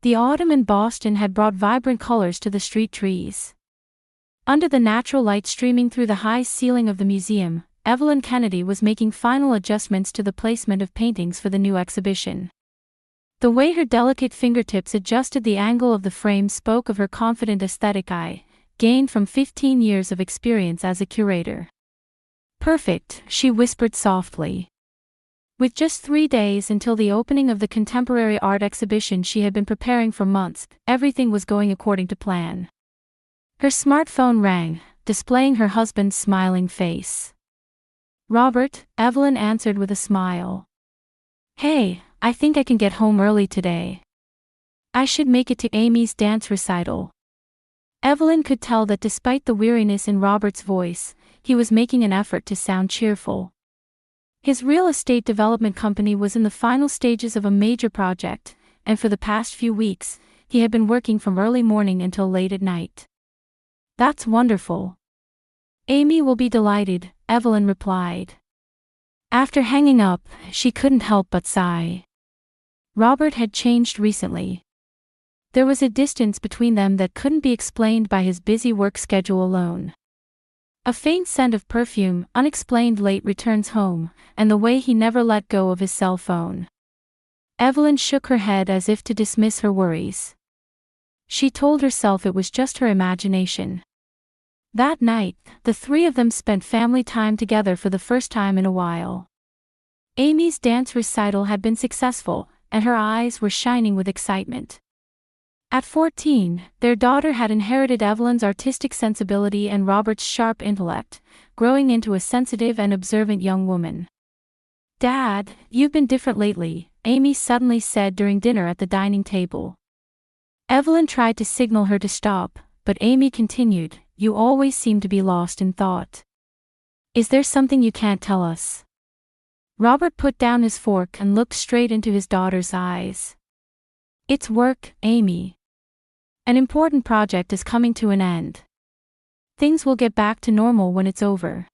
The autumn in Boston had brought vibrant colors to the street trees. Under the natural light streaming through the high ceiling of the museum, Evelyn Kennedy was making final adjustments to the placement of paintings for the new exhibition. The way her delicate fingertips adjusted the angle of the frame spoke of her confident aesthetic eye, gained from 15 years of experience as a curator. "Perfect," she whispered softly. With just 3 days until the opening of the contemporary art exhibition she had been preparing for months, everything was going according to plan. Her smartphone rang, displaying her husband's smiling face. "Robert," Evelyn answered with a smile. "Hey, I think I can get home early today. I should make it to Amy's dance recital." Evelyn could tell that despite the weariness in Robert's voice, he was making an effort to sound cheerful. His real estate development company was in the final stages of a major project, and for the past few weeks, he had been working from early morning until late at night. "That's wonderful. Amy will be delighted," Evelyn replied. After hanging up, she couldn't help but sigh. Robert had changed recently. There was a distance between them that couldn't be explained by his busy work schedule alone. A faint scent of perfume, unexplained late returns home, and the way he never let go of his cell phone. Evelyn shook her head as if to dismiss her worries. She told herself it was just her imagination. That night, the three of them spent family time together for the first time in a while. Amy's dance recital had been successful, and her eyes were shining with excitement. At 14, their daughter had inherited Evelyn's artistic sensibility and Robert's sharp intellect, growing into a sensitive and observant young woman. "Dad, you've been different lately," Amy suddenly said during dinner at the dining table. Evelyn tried to signal her to stop, but Amy continued, "You always seem to be lost in thought. Is there something you can't tell us?" Robert put down his fork and looked straight into his daughter's eyes. "It's work, Amy. An important project is coming to an end. Things will get back to normal when it's over."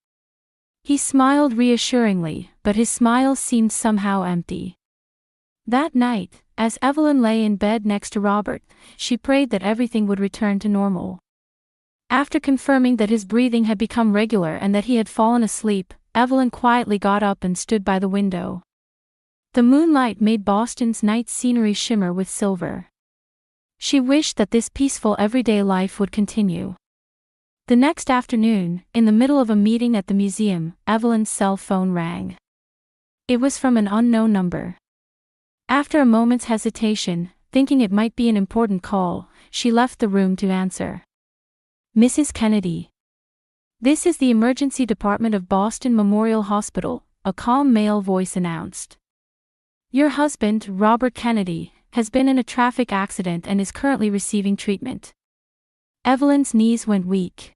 He smiled reassuringly, but his smile seemed somehow empty. That night, as Evelyn lay in bed next to Robert, she prayed that everything would return to normal. After confirming that his breathing had become regular and that he had fallen asleep, Evelyn quietly got up and stood by the window. The moonlight made Boston's night scenery shimmer with silver. She wished that this peaceful everyday life would continue. The next afternoon, in the middle of a meeting at the museum, Evelyn's cell phone rang. It was from an unknown number. After a moment's hesitation, thinking it might be an important call, she left the room to answer. "Mrs. Kennedy. This is the emergency department of Boston Memorial Hospital," a calm male voice announced. "Your husband, Robert Kennedy, has been in a traffic accident and is currently receiving treatment." Evelyn's knees went weak.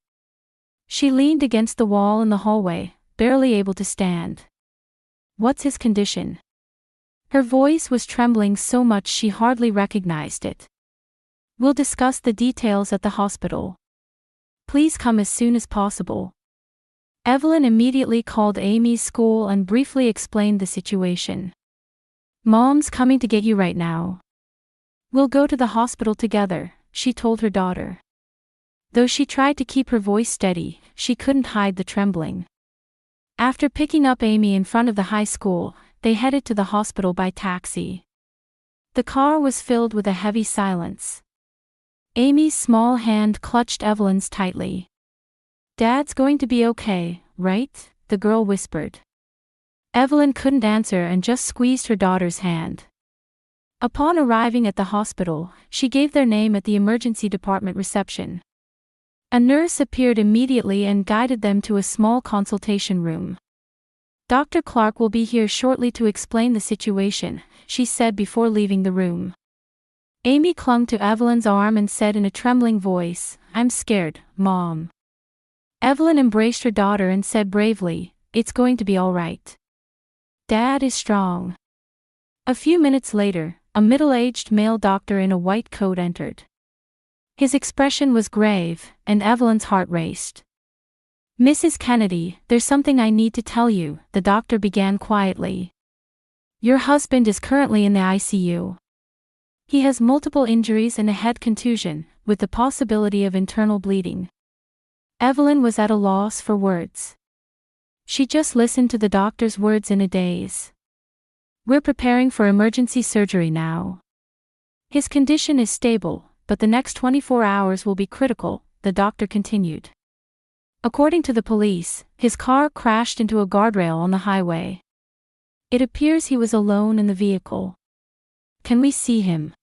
She leaned against the wall in the hallway, barely able to stand. "What's his condition?" Her voice was trembling so much she hardly recognized it. "We'll discuss the details at the hospital. Please come as soon as possible." Evelyn immediately called Amy's school and briefly explained the situation. "Mom's coming to get you right now. We'll go to the hospital together," she told her daughter. Though she tried to keep her voice steady, she couldn't hide the trembling. After picking up Amy in front of the high school, they headed to the hospital by taxi. The car was filled with a heavy silence. Amy's small hand clutched Evelyn's tightly. "Dad's going to be okay, right?" the girl whispered. Evelyn couldn't answer and just squeezed her daughter's hand. Upon arriving at the hospital, she gave their name at the emergency department reception. A nurse appeared immediately and guided them to a small consultation room. "Dr. Clark will be here shortly to explain the situation," she said before leaving the room. Amy clung to Evelyn's arm and said in a trembling voice, "I'm scared, Mom." Evelyn embraced her daughter and said bravely, "It's going to be all right. Dad is strong." A few minutes later, a middle-aged male doctor in a white coat entered. His expression was grave, and Evelyn's heart raced. "Mrs. Kennedy, there's something I need to tell you," the doctor began quietly. "Your husband is currently in the ICU. He has multiple injuries and a head contusion, with the possibility of internal bleeding. Evelyn was at a loss for words. She just listened to the doctor's words in a daze. We're preparing for emergency surgery now. His condition is stable, but the next 24 hours will be critical, the doctor continued. According to the police, his car crashed into a guardrail on the highway. It appears he was alone in the vehicle. Can we see him?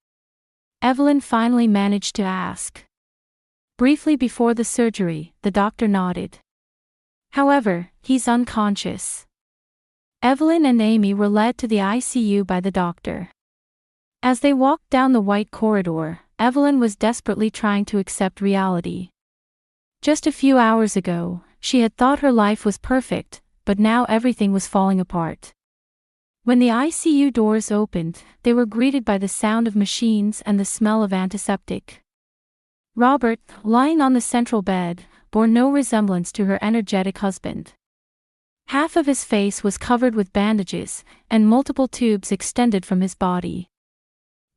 Evelyn finally managed to ask. Briefly before the surgery, the doctor nodded. However, he's unconscious. Evelyn and Amy were led to the ICU by the doctor. As they walked down the white corridor, Evelyn was desperately trying to accept reality. Just a few hours ago, she had thought her life was perfect, but now everything was falling apart. When the ICU doors opened, they were greeted by the sound of machines and the smell of antiseptic. Robert, lying on the central bed, bore no resemblance to her energetic husband. Half of his face was covered with bandages, and multiple tubes extended from his body.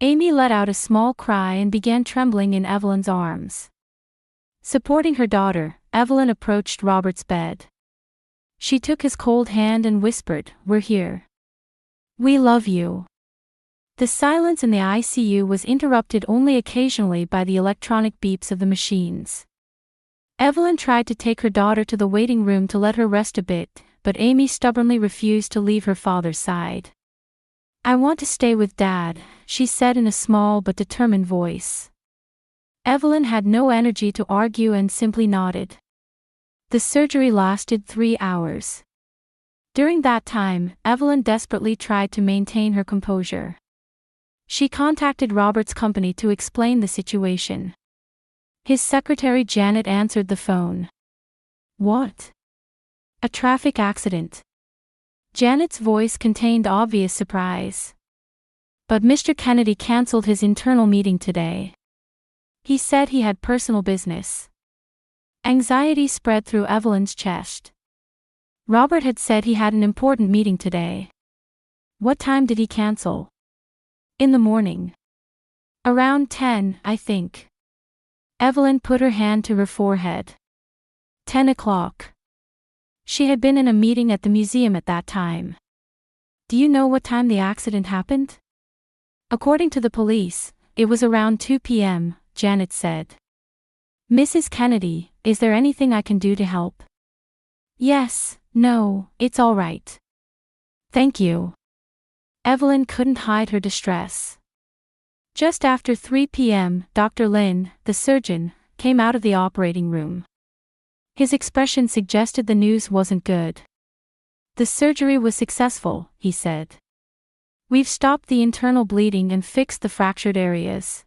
Amy let out a small cry and began trembling in Evelyn's arms. Supporting her daughter, Evelyn approached Robert's bed. She took his cold hand and whispered, "We're here. We love you." The silence in the ICU was interrupted only occasionally by the electronic beeps of the machines. Evelyn tried to take her daughter to the waiting room to let her rest a bit, but Amy stubbornly refused to leave her father's side. "I want to stay with Dad," she said in a small but determined voice. Evelyn had no energy to argue and simply nodded. The surgery lasted 3 hours. During that time, Evelyn desperately tried to maintain her composure. She contacted Robert's company to explain the situation. His secretary Janet answered the phone. "What?" "A traffic accident." Janet's voice contained obvious surprise. "But Mr. Kennedy canceled his internal meeting today. He said he had personal business." Anxiety spread through Evelyn's chest. Robert had said he had an important meeting today. What time did he cancel? "In the morning. Around 10, I think." Evelyn put her hand to her forehead. 10 o'clock. She had been in a meeting at the museum at that time. "Do you know what time the accident happened?" "According to the police, it was around 2 p.m., Janet said. "Mrs. Kennedy, is there anything I can do to help?" "Yes, no, it's all right. Thank you." Evelyn couldn't hide her distress. Just after 3 p.m., Dr. Lin, the surgeon, came out of the operating room. His expression suggested the news wasn't good. "The surgery was successful," he said. "We've stopped the internal bleeding and fixed the fractured areas.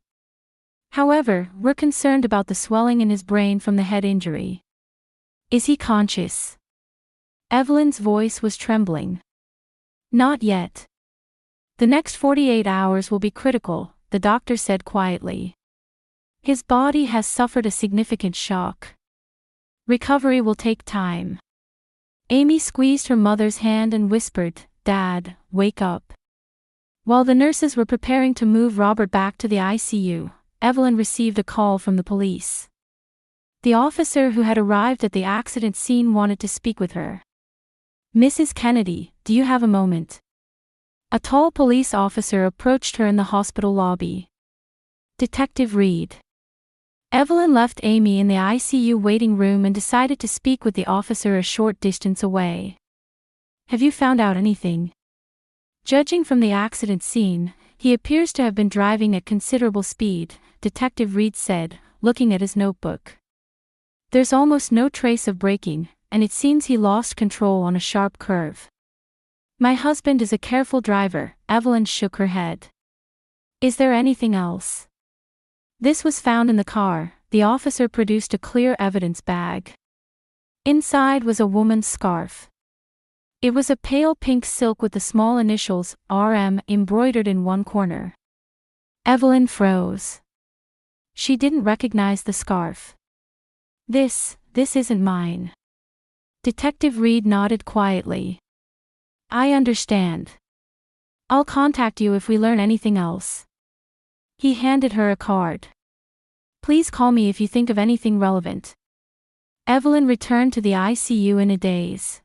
However, we're concerned about the swelling in his brain from the head injury." "Is he conscious?" Evelyn's voice was trembling. "Not yet. The next 48 hours will be critical," the doctor said quietly. "His body has suffered a significant shock. Recovery will take time." Amy squeezed her mother's hand and whispered, "Dad, wake up." While the nurses were preparing to move Robert back to the ICU, Evelyn received a call from the police. The officer who had arrived at the accident scene wanted to speak with her. "Mrs. Kennedy, do you have a moment?" A tall police officer approached her in the hospital lobby. "Detective Reed." Evelyn left Amy in the ICU waiting room and decided to speak with the officer a short distance away. "Have you found out anything?" "Judging from the accident scene, he appears to have been driving at considerable speed," Detective Reed said, looking at his notebook. "There's almost no trace of braking, and it seems he lost control on a sharp curve." "My husband is a careful driver," Evelyn shook her head. "Is there anything else?" "This was found in the car." The officer produced a clear evidence bag. Inside was a woman's scarf. It was a pale pink silk with the small initials, RM, embroidered in one corner. Evelyn froze. She didn't recognize the scarf. This isn't mine." Detective Reed nodded quietly. "I understand. I'll contact you if we learn anything else." He handed her a card. Please call me if you think of anything relevant. Evelyn returned to the ICU in a daze.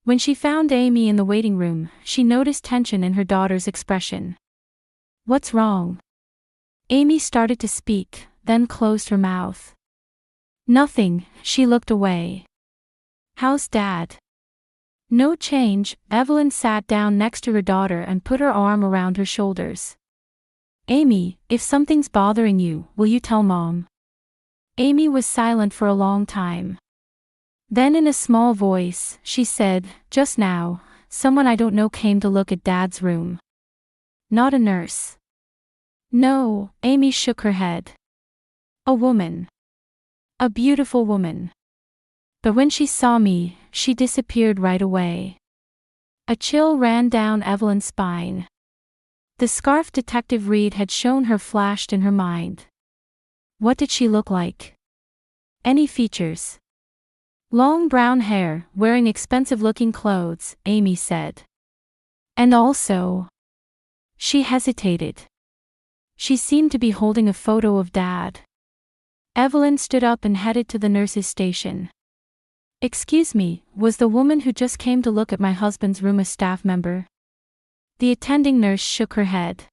When she found Amy in the waiting room, she noticed tension in her daughter's expression. What's wrong? Amy started to speak, then closed her mouth. Nothing, she looked away. How's Dad? No change. Evelyn sat down next to her daughter and put her arm around her shoulders. Amy, if something's bothering you, will you tell Mom? Amy was silent for a long time. Then in a small voice, she said, just now, someone I don't know came to look at Dad's room. Not a nurse. No, Amy shook her head. A woman. A beautiful woman. But when she saw me, she disappeared right away. A chill ran down Evelyn's spine. The scarf Detective Reed had shown her flashed in her mind. What did she look like? Any features? Long brown hair, wearing expensive-looking clothes, Amy said. And also... She hesitated. She seemed to be holding a photo of Dad. Evelyn stood up and headed to the nurse's station. Excuse me, was the woman who just came to look at my husband's room a staff member? The attending nurse shook her head.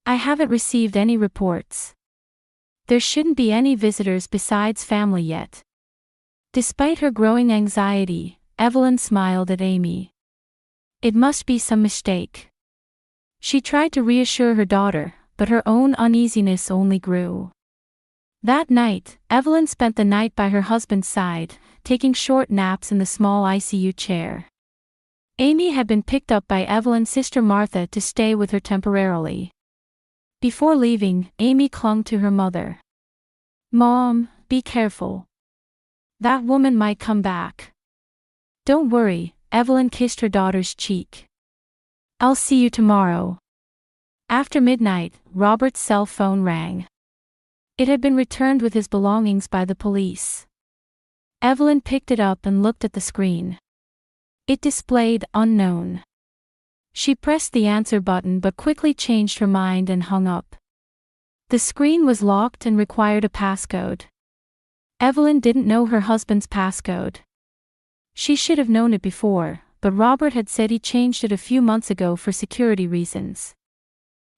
I haven't received any reports. There shouldn't be any visitors besides family yet. Despite her growing anxiety, Evelyn smiled at Amy. It must be some mistake. She tried to reassure her daughter, but her own uneasiness only grew. That night, Evelyn spent the night by her husband's side, taking short naps in the small ICU chair. Amy had been picked up by Evelyn's sister Martha to stay with her temporarily. Before leaving, Amy clung to her mother. Mom, be careful. That woman might come back. Don't worry, Evelyn kissed her daughter's cheek. I'll see you tomorrow. After midnight, Robert's cell phone rang. It had been returned with his belongings by the police. Evelyn picked it up and looked at the screen. It displayed unknown. She pressed the answer button but quickly changed her mind and hung up. The screen was locked and required a passcode. Evelyn didn't know her husband's passcode. She should have known it before, but Robert had said he changed it a few months ago for security reasons.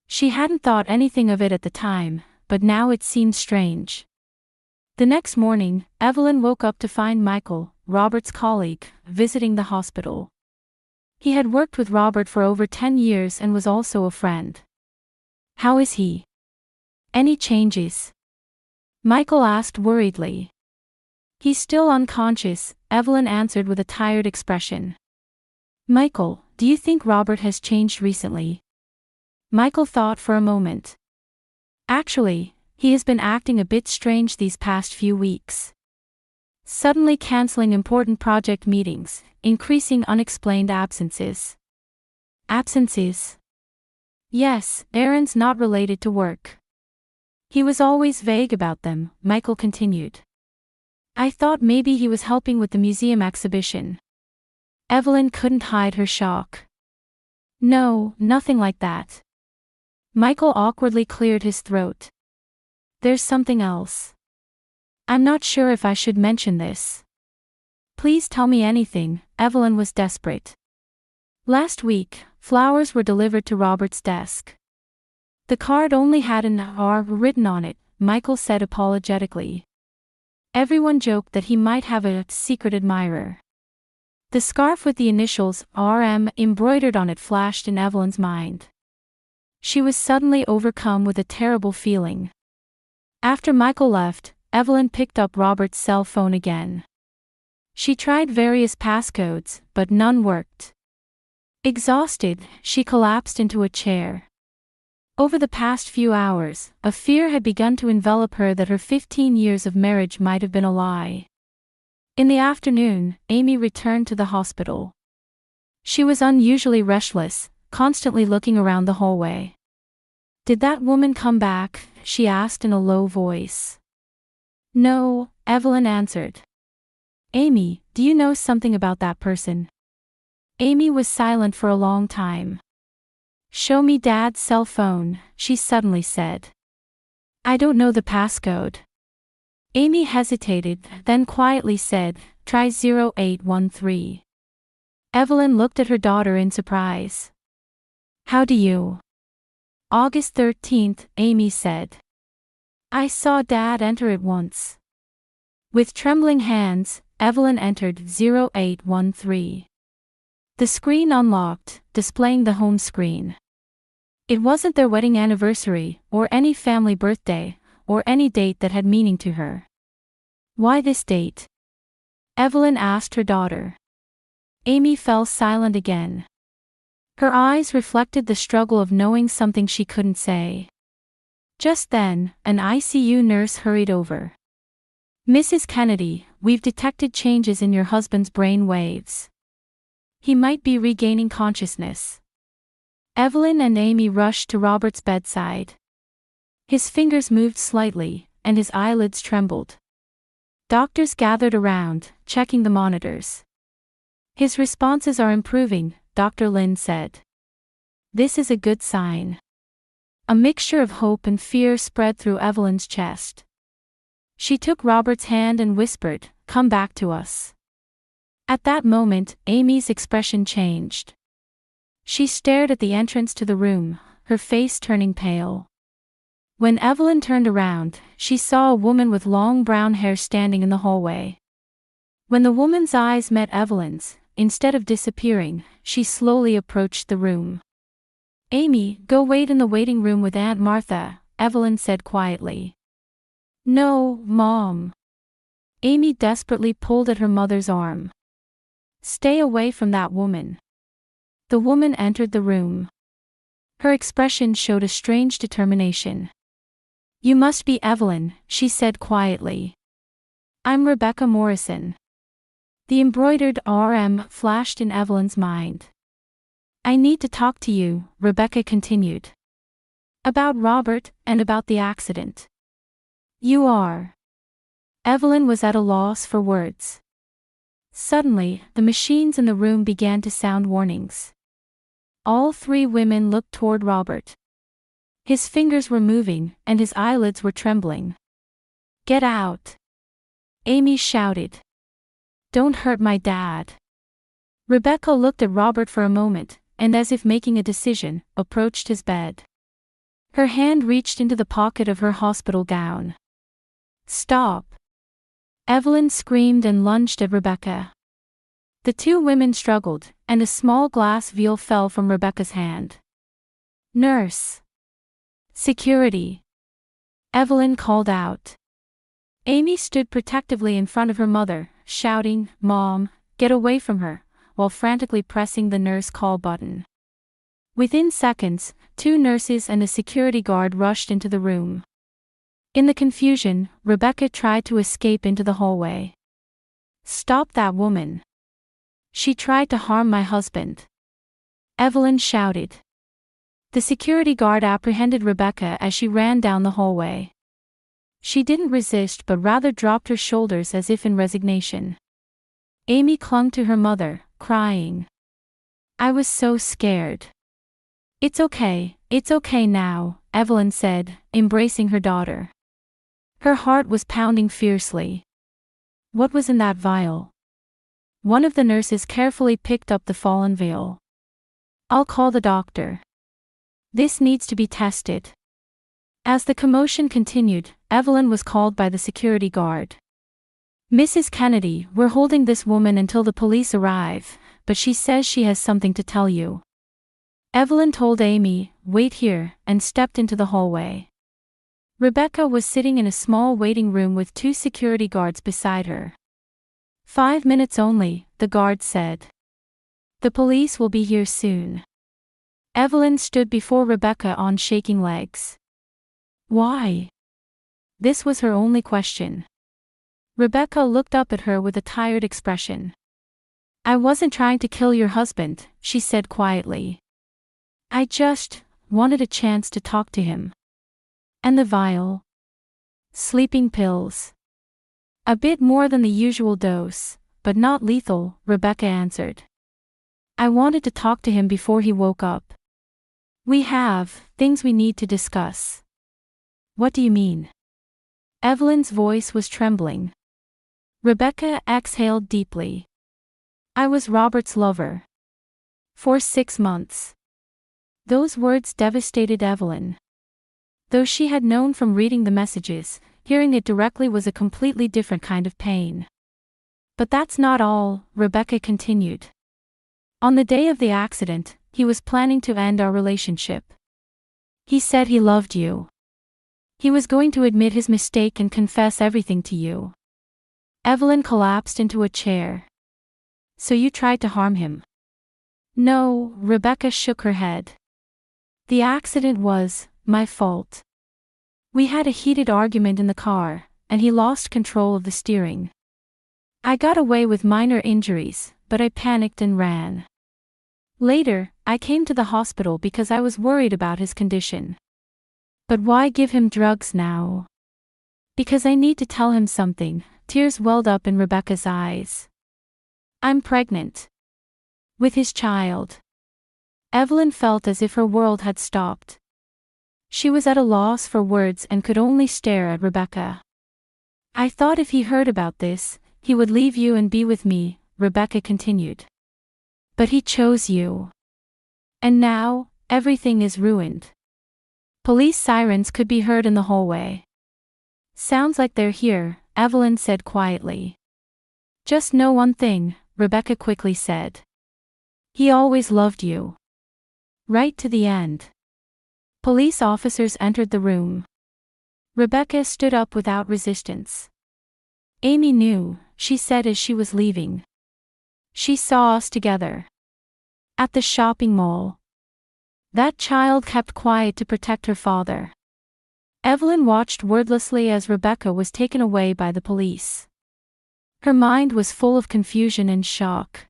She hadn't thought anything of it at the time, but now it seemed strange. The next morning, Evelyn woke up to find Michael, Robert's colleague, visiting the hospital. He had worked with Robert for over 10 years and was also a friend. How is he? Any changes? Michael asked worriedly. He's still unconscious, Evelyn answered with a tired expression. Michael, do you think Robert has changed recently? Michael thought for a moment. Actually, he has been acting a bit strange these past few weeks. Suddenly canceling important project meetings, increasing unexplained absences. Absences? Yes, errands not related to work. He was always vague about them, Michael continued. I thought maybe he was helping with the museum exhibition. Evelyn couldn't hide her shock. No, nothing like that. Michael awkwardly cleared his throat. There's something else. I'm not sure if I should mention this. Please tell me anything, Evelyn was desperate. Last week, flowers were delivered to Robert's desk. The card only had an R written on it, Michael said apologetically. Everyone joked that he might have a secret admirer. The scarf with the initials RM embroidered on it flashed in Evelyn's mind. She was suddenly overcome with a terrible feeling. After Michael left, Evelyn picked up Robert's cell phone again. She tried various passcodes, but none worked. Exhausted, she collapsed into a chair. Over the past few hours, a fear had begun to envelop her that her 15 years of marriage might have been a lie. In the afternoon, Amy returned to the hospital. She was unusually restless, constantly looking around the hallway. Did that woman come back? She asked in a low voice. No, Evelyn answered. Amy, do you know something about that person? Amy was silent for a long time. Show me Dad's cell phone, she suddenly said. I don't know the passcode. Amy hesitated, then quietly said, try 0813. Evelyn looked at her daughter in surprise. How do you? August 13th, Amy said. I saw Dad enter it once. With trembling hands, Evelyn entered 0813. The screen unlocked, displaying the home screen. It wasn't their wedding anniversary, or any family birthday, or any date that had meaning to her. Why this date? Evelyn asked her daughter. Amy fell silent again. Her eyes reflected the struggle of knowing something she couldn't say. Just then, an ICU nurse hurried over. Mrs. Kennedy, we've detected changes in your husband's brain waves. He might be regaining consciousness. Evelyn and Amy rushed to Robert's bedside. His fingers moved slightly, and his eyelids trembled. Doctors gathered around, checking the monitors. His responses are improving, Dr. Lin said. This is a good sign. A mixture of hope and fear spread through Evelyn's chest. She took Robert's hand and whispered, "Come back to us." At that moment, Amy's expression changed. She stared at the entrance to the room, her face turning pale. When Evelyn turned around, she saw a woman with long brown hair standing in the hallway. When the woman's eyes met Evelyn's, instead of disappearing, she slowly approached the room. Amy, go wait in the waiting room with Aunt Martha, Evelyn said quietly. No, Mom. Amy desperately pulled at her mother's arm. Stay away from that woman. The woman entered the room. Her expression showed a strange determination. You must be Evelyn, she said quietly. I'm Rebecca Morrison. The embroidered RM flashed in Evelyn's mind. I need to talk to you, Rebecca continued. About Robert, and about the accident. You are. Evelyn was at a loss for words. Suddenly, the machines in the room began to sound warnings. All three women looked toward Robert. His fingers were moving, and his eyelids were trembling. Get out! Amy shouted. Don't hurt my dad. Rebecca looked at Robert for a moment, and as if making a decision, approached his bed. Her hand reached into the pocket of her hospital gown. Stop! Evelyn screamed and lunged at Rebecca. The two women struggled, and a small glass vial fell from Rebecca's hand. Nurse! Security! Evelyn called out. Amy stood protectively in front of her mother, shouting, Mom, get away from her, while frantically pressing the nurse call button. Within seconds, two nurses and a security guard rushed into the room. In the confusion, Rebecca tried to escape into the hallway. Stop that woman. She tried to harm my husband. Evelyn shouted. The security guard apprehended Rebecca as she ran down the hallway. She didn't resist but rather dropped her shoulders as if in resignation. Amy clung to her mother, crying. I was so scared. It's okay now, Evelyn said, embracing her daughter. Her heart was pounding fiercely. What was in that vial? One of the nurses carefully picked up the fallen vial. I'll call the doctor. This needs to be tested. As the commotion continued, Evelyn was called by the security guard. Mrs. Kennedy, we're holding this woman until the police arrive, but she says she has something to tell you. Evelyn told Amy, wait here, and stepped into the hallway. Rebecca was sitting in a small waiting room with two security guards beside her. 5 minutes only, the guard said. The police will be here soon. Evelyn stood before Rebecca on shaking legs. Why? This was her only question. Rebecca looked up at her with a tired expression. I wasn't trying to kill your husband, she said quietly. I just wanted a chance to talk to him. And the vial? Sleeping pills. A bit more than the usual dose, but not lethal, Rebecca answered. I wanted to talk to him before he woke up. We have things we need to discuss. What do you mean? Evelyn's voice was trembling. Rebecca exhaled deeply. I was Robert's lover. For 6 months. Those words devastated Evelyn. Though she had known from reading the messages, hearing it directly was a completely different kind of pain. But that's not all, Rebecca continued. On the day of the accident, he was planning to end our relationship. He said he loved you. He was going to admit his mistake and confess everything to you. Evelyn collapsed into a chair. So you tried to harm him? No, Rebecca shook her head. The accident was my fault. We had a heated argument in the car, and he lost control of the steering. I got away with minor injuries, but I panicked and ran. Later, I came to the hospital because I was worried about his condition. But why give him drugs now? Because I need to tell him something. Tears welled up in Rebecca's eyes. I'm pregnant. With his child. Evelyn felt as if her world had stopped. She was at a loss for words and could only stare at Rebecca. I thought if he heard about this, he would leave you and be with me, Rebecca continued. But he chose you. And now, everything is ruined. Police sirens could be heard in the hallway. Sounds like they're here, Evelyn said quietly. Just know one thing, Rebecca quickly said. He always loved you. Right to the end. Police officers entered the room. Rebecca stood up without resistance. Amy knew, she said as she was leaving. She saw us together. At the shopping mall. That child kept quiet to protect her father. Evelyn watched wordlessly as Rebecca was taken away by the police. Her mind was full of confusion and shock.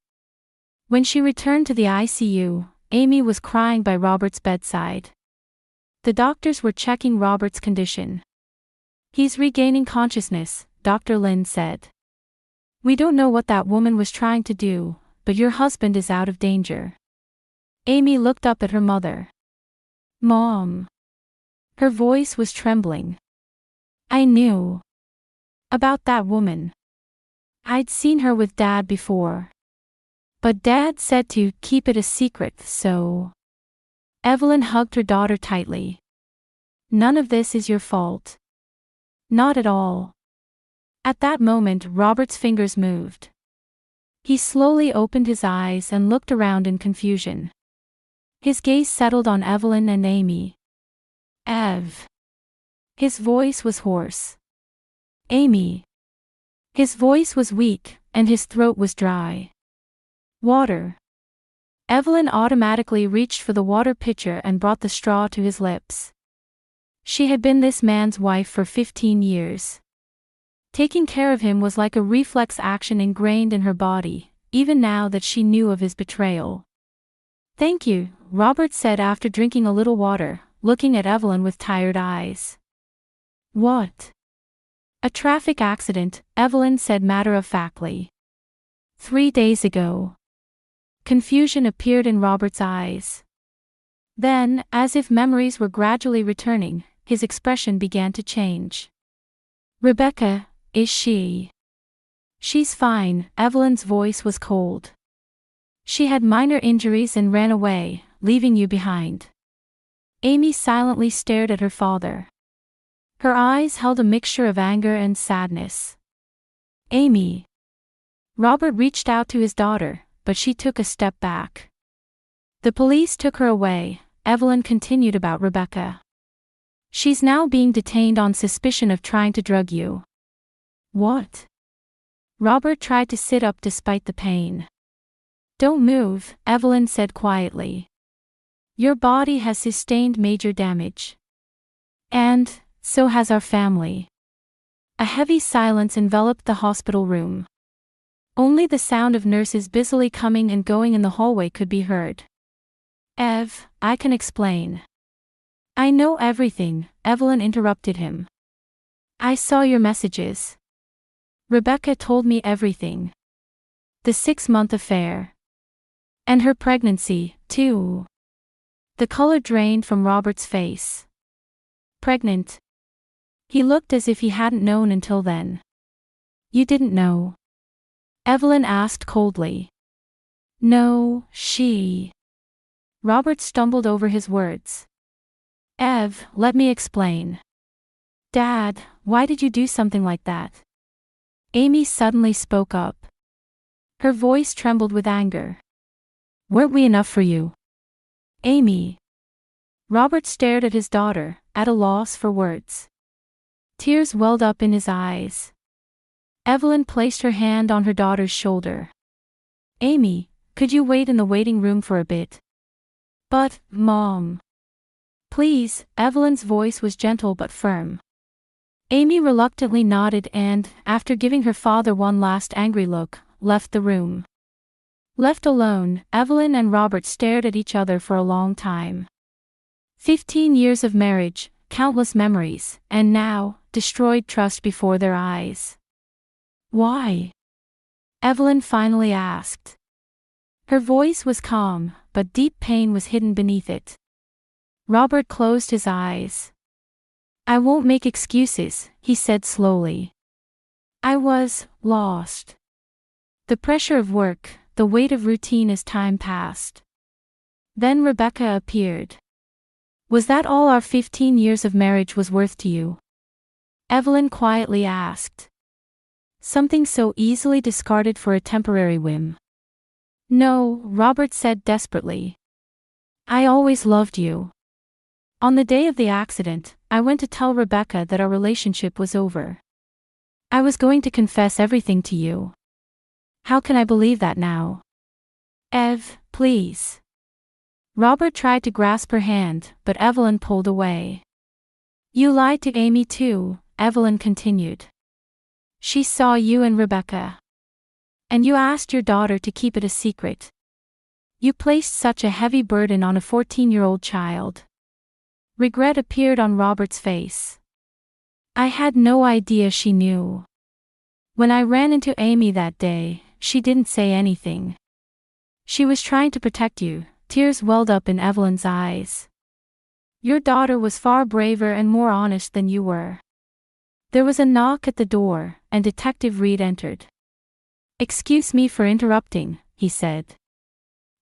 When she returned to the ICU, Amy was crying by Robert's bedside. The doctors were checking Robert's condition. He's regaining consciousness, Dr. Lin said. We don't know what that woman was trying to do, but your husband is out of danger. Amy looked up at her mother. Mom. Her voice was trembling. I knew. About that woman. I'd seen her with Dad before. But Dad said to keep it a secret, so. Evelyn hugged her daughter tightly. None of this is your fault. Not at all. At that moment, Robert's fingers moved. He slowly opened his eyes and looked around in confusion. His gaze settled on Evelyn and Amy. Ev. His voice was hoarse. Amy. His voice was weak, and his throat was dry. Water. Evelyn automatically reached for the water pitcher and brought the straw to his lips. She had been this man's wife for 15 years. Taking care of him was like a reflex action ingrained in her body, even now that she knew of his betrayal. Thank you, Robert said after drinking a little water, looking at Evelyn with tired eyes. What? A traffic accident, Evelyn said matter-of-factly. 3 days ago. Confusion appeared in Robert's eyes. Then, as if memories were gradually returning, his expression began to change. Rebecca, is she? She's fine, Evelyn's voice was cold. She had minor injuries and ran away, leaving you behind. Amy silently stared at her father. Her eyes held a mixture of anger and sadness. Amy. Robert reached out to his daughter, but she took a step back. The police took her away, Evelyn continued about Rebecca. She's now being detained on suspicion of trying to drug you. What? Robert tried to sit up despite the pain. Don't move, Evelyn said quietly. Your body has sustained major damage. And, so has our family. A heavy silence enveloped the hospital room. Only the sound of nurses busily coming and going in the hallway could be heard. Ev, I can explain. I know everything, Evelyn interrupted him. I saw your messages. Rebecca told me everything. The 6-month affair. And her pregnancy, too. The color drained from Robert's face. Pregnant. He looked as if he hadn't known until then. You didn't know? Evelyn asked coldly. No, she. Robert stumbled over his words. Ev, let me explain. Dad, why did you do something like that? Amy suddenly spoke up. Her voice trembled with anger. Weren't we enough for you? Amy. Robert stared at his daughter, at a loss for words. Tears welled up in his eyes. Evelyn placed her hand on her daughter's shoulder. Amy, could you wait in the waiting room for a bit? But, Mom. Please, Evelyn's voice was gentle but firm. Amy reluctantly nodded and, after giving her father one last angry look, left the room. Left alone, Evelyn and Robert stared at each other for a long time. 15 years of marriage, countless memories, and now, destroyed trust before their eyes. Why? Evelyn finally asked. Her voice was calm, but deep pain was hidden beneath it. Robert closed his eyes. I won't make excuses, he said slowly. I was lost. The pressure of work, the weight of routine as time passed. Then Rebecca appeared. Was that all our 15 years of marriage was worth to you? Evelyn quietly asked. Something so easily discarded for a temporary whim. No, Robert said desperately. I always loved you. On the day of the accident, I went to tell Rebecca that our relationship was over. I was going to confess everything to you. How can I believe that now? Ev, please. Robert tried to grasp her hand, but Evelyn pulled away. You lied to Amy too, Evelyn continued. She saw you and Rebecca. And you asked your daughter to keep it a secret. You placed such a heavy burden on a 14-year-old child. Regret appeared on Robert's face. I had no idea she knew. When I ran into Amy that day, she didn't say anything. She was trying to protect you, tears welled up in Evelyn's eyes. Your daughter was far braver and more honest than you were. There was a knock at the door, and Detective Reed entered. Excuse me for interrupting, he said.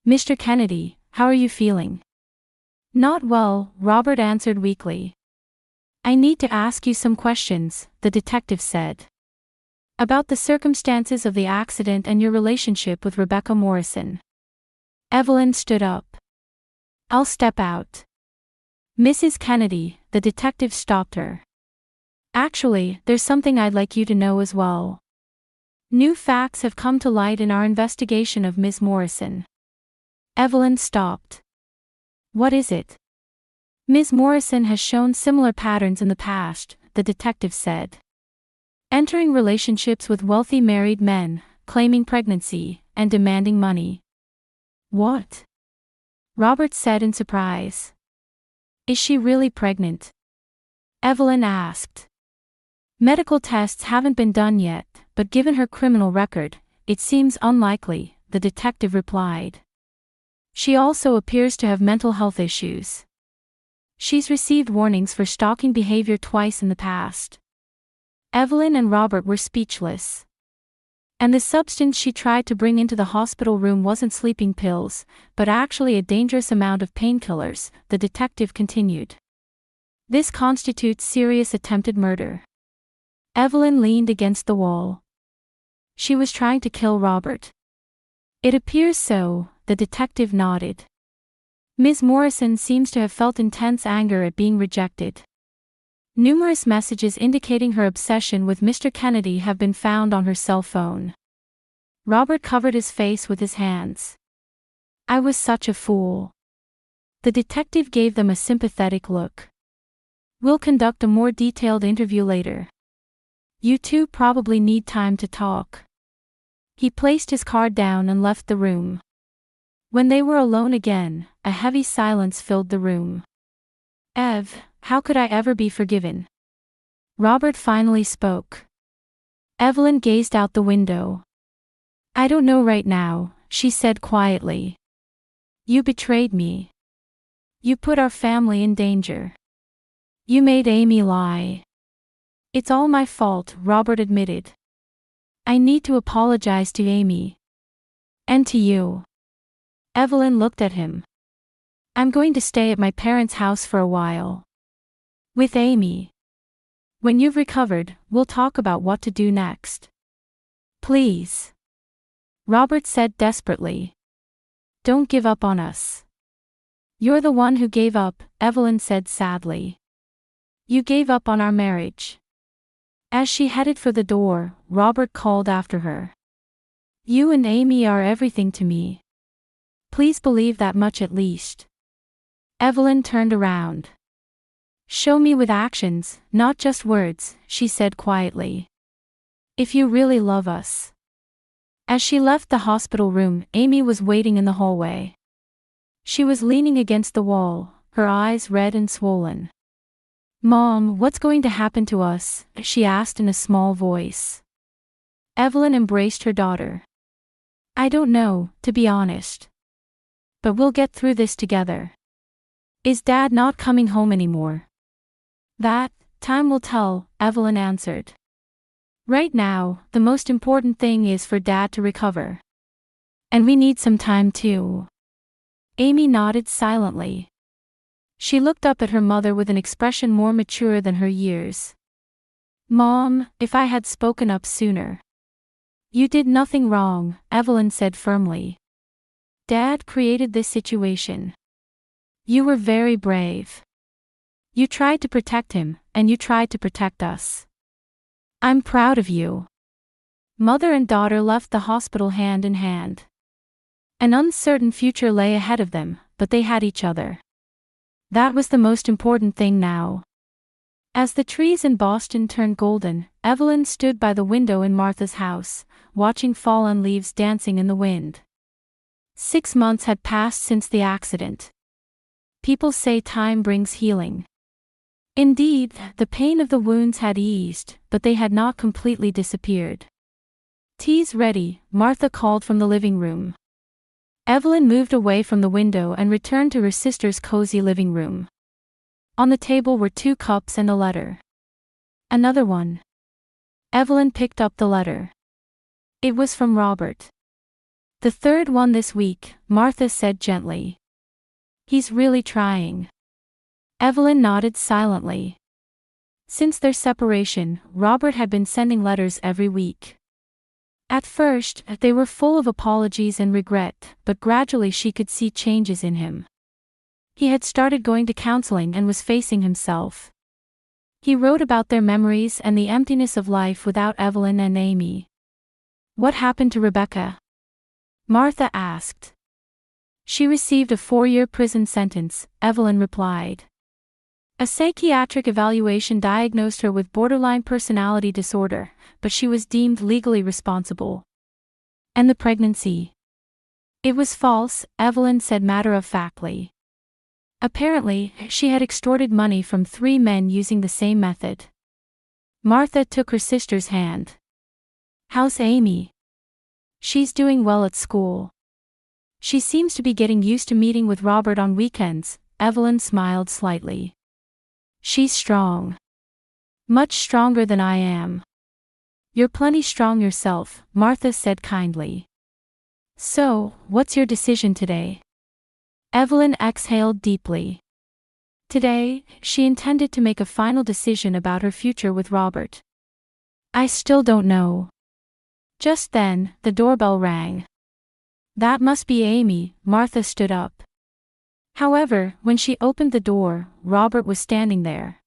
Mr. Kennedy, how are you feeling? Not well, Robert answered weakly. I need to ask you some questions, the detective said. About the circumstances of the accident and your relationship with Rebecca Morrison. Evelyn stood up. I'll step out. Mrs. Kennedy, the detective stopped her. Actually, there's something I'd like you to know as well. New facts have come to light in our investigation of Ms. Morrison. Evelyn stopped. What is it? Ms. Morrison has shown similar patterns in the past, the detective said. Entering relationships with wealthy married men, claiming pregnancy, and demanding money. What? Robert said in surprise. Is she really pregnant? Evelyn asked. Medical tests haven't been done yet, but given her criminal record, it seems unlikely, the detective replied. She also appears to have mental health issues. She's received warnings for stalking behavior twice in the past. Evelyn and Robert were speechless. And the substance she tried to bring into the hospital room wasn't sleeping pills, but actually a dangerous amount of painkillers, the detective continued. This constitutes serious attempted murder. Evelyn leaned against the wall. She was trying to kill Robert. It appears so, the detective nodded. Ms. Morrison seems to have felt intense anger at being rejected. Numerous messages indicating her obsession with Mr. Kennedy have been found on her cell phone. Robert covered his face with his hands. I was such a fool. The detective gave them a sympathetic look. We'll conduct a more detailed interview later. You two probably need time to talk. He placed his card down and left the room. When they were alone again, a heavy silence filled the room. Ev, how could I ever be forgiven? Robert finally spoke. Evelyn gazed out the window. I don't know right now, she said quietly. You betrayed me. You put our family in danger. You made Amy lie. It's all my fault, Robert admitted. I need to apologize to Amy. And to you. Evelyn looked at him. I'm going to stay at my parents' house for a while. With Amy. When you've recovered, we'll talk about what to do next. Please. Robert said desperately. Don't give up on us. You're the one who gave up, Evelyn said sadly. You gave up on our marriage. As she headed for the door, Robert called after her. You and Amy are everything to me. Please believe that much at least. Evelyn turned around. Show me with actions, not just words, she said quietly. If you really love us. As she left the hospital room, Amy was waiting in the hallway. She was leaning against the wall, her eyes red and swollen. Mom, what's going to happen to us? She asked in a small voice. Evelyn embraced her daughter. I don't know, to be honest. But we'll get through this together. Is Dad not coming home anymore? That, time will tell, Evelyn answered. Right now, the most important thing is for Dad to recover. And we need some time too. Amy nodded silently. She looked up at her mother with an expression more mature than her years. Mom, if I had spoken up sooner. You did nothing wrong, Evelyn said firmly. Dad created this situation. You were very brave. You tried to protect him, and you tried to protect us. I'm proud of you. Mother and daughter left the hospital hand in hand. An uncertain future lay ahead of them, but they had each other. That was the most important thing now. As the trees in Boston turned golden, Evelyn stood by the window in Martha's house, watching fallen leaves dancing in the wind. 6 months had passed since the accident. People say time brings healing. Indeed, the pain of the wounds had eased, but they had not completely disappeared. Tea's ready, Martha called from the living room. Evelyn moved away from the window and returned to her sister's cozy living room. On the table were 2 cups and a letter. Another one. Evelyn picked up the letter. It was from Robert. The 3rd one this week, Martha said gently. He's really trying. Evelyn nodded silently. Since their separation, Robert had been sending letters every week. At first, they were full of apologies and regret, but gradually she could see changes in him. He had started going to counseling and was facing himself. He wrote about their memories and the emptiness of life without Evelyn and Amy. What happened to Rebecca? Martha asked. She received a 4-year prison sentence, Evelyn replied. A psychiatric evaluation diagnosed her with borderline personality disorder, but she was deemed legally responsible. And the pregnancy? It was false, Evelyn said matter-of-factly. Apparently, she had extorted money from 3 men using the same method. Martha took her sister's hand. How's Amy? She's doing well at school. She seems to be getting used to meeting with Robert on weekends, Evelyn smiled slightly. She's strong. Much stronger than I am. You're plenty strong yourself, Martha said kindly. So, what's your decision today? Evelyn exhaled deeply. Today, she intended to make a final decision about her future with Robert. I still don't know. Just then, the doorbell rang. That must be Amy, Martha stood up. However, when she opened the door, Robert was standing there.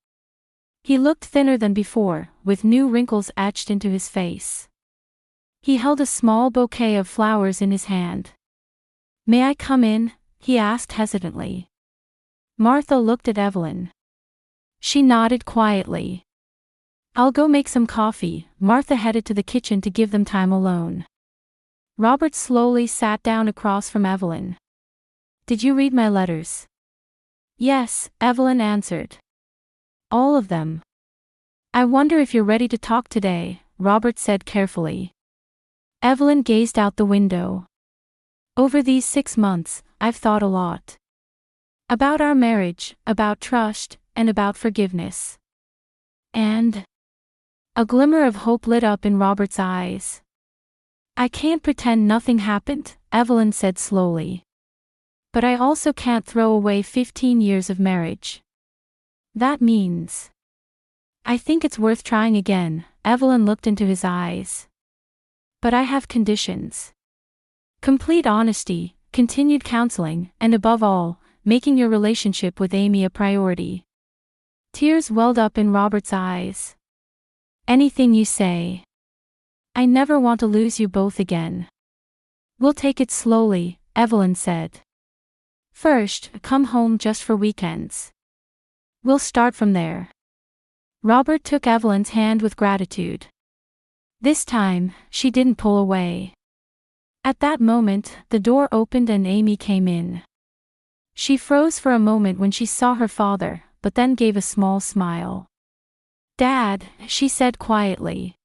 He looked thinner than before, with new wrinkles etched into his face. He held a small bouquet of flowers in his hand. May I come in? He asked hesitantly. Martha looked at Evelyn. She nodded quietly. I'll go make some coffee. Martha headed to the kitchen to give them time alone. Robert slowly sat down across from Evelyn. Did you read my letters? Yes, Evelyn answered. All of them. I wonder if you're ready to talk today, Robert said carefully. Evelyn gazed out the window. Over these 6 months, I've thought a lot. About our marriage, about trust, and about forgiveness. And a glimmer of hope lit up in Robert's eyes. I can't pretend nothing happened, Evelyn said slowly. But I also can't throw away 15 years of marriage. That means I think it's worth trying again, Evelyn looked into his eyes. But I have conditions. Complete honesty, continued counseling, and above all, making your relationship with Amy a priority. Tears welled up in Robert's eyes. Anything you say. I never want to lose you both again. We'll take it slowly, Evelyn said. First, come home just for weekends. We'll start from there. Robert took Evelyn's hand with gratitude. This time, she didn't pull away. At that moment, the door opened and Amy came in. She froze for a moment when she saw her father, but then gave a small smile. Dad, she said quietly.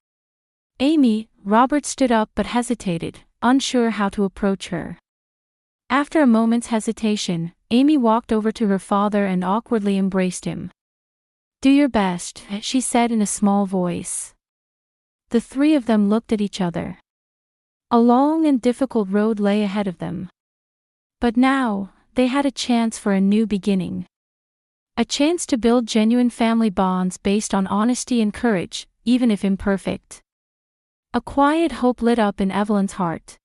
Amy, Robert stood up but hesitated, unsure how to approach her. After a moment's hesitation, Amy walked over to her father and awkwardly embraced him. Do your best, she said in a small voice. The three of them looked at each other. A long and difficult road lay ahead of them. But now, they had a chance for a new beginning. A chance to build genuine family bonds based on honesty and courage, even if imperfect. A quiet hope lit up in Evelyn's heart.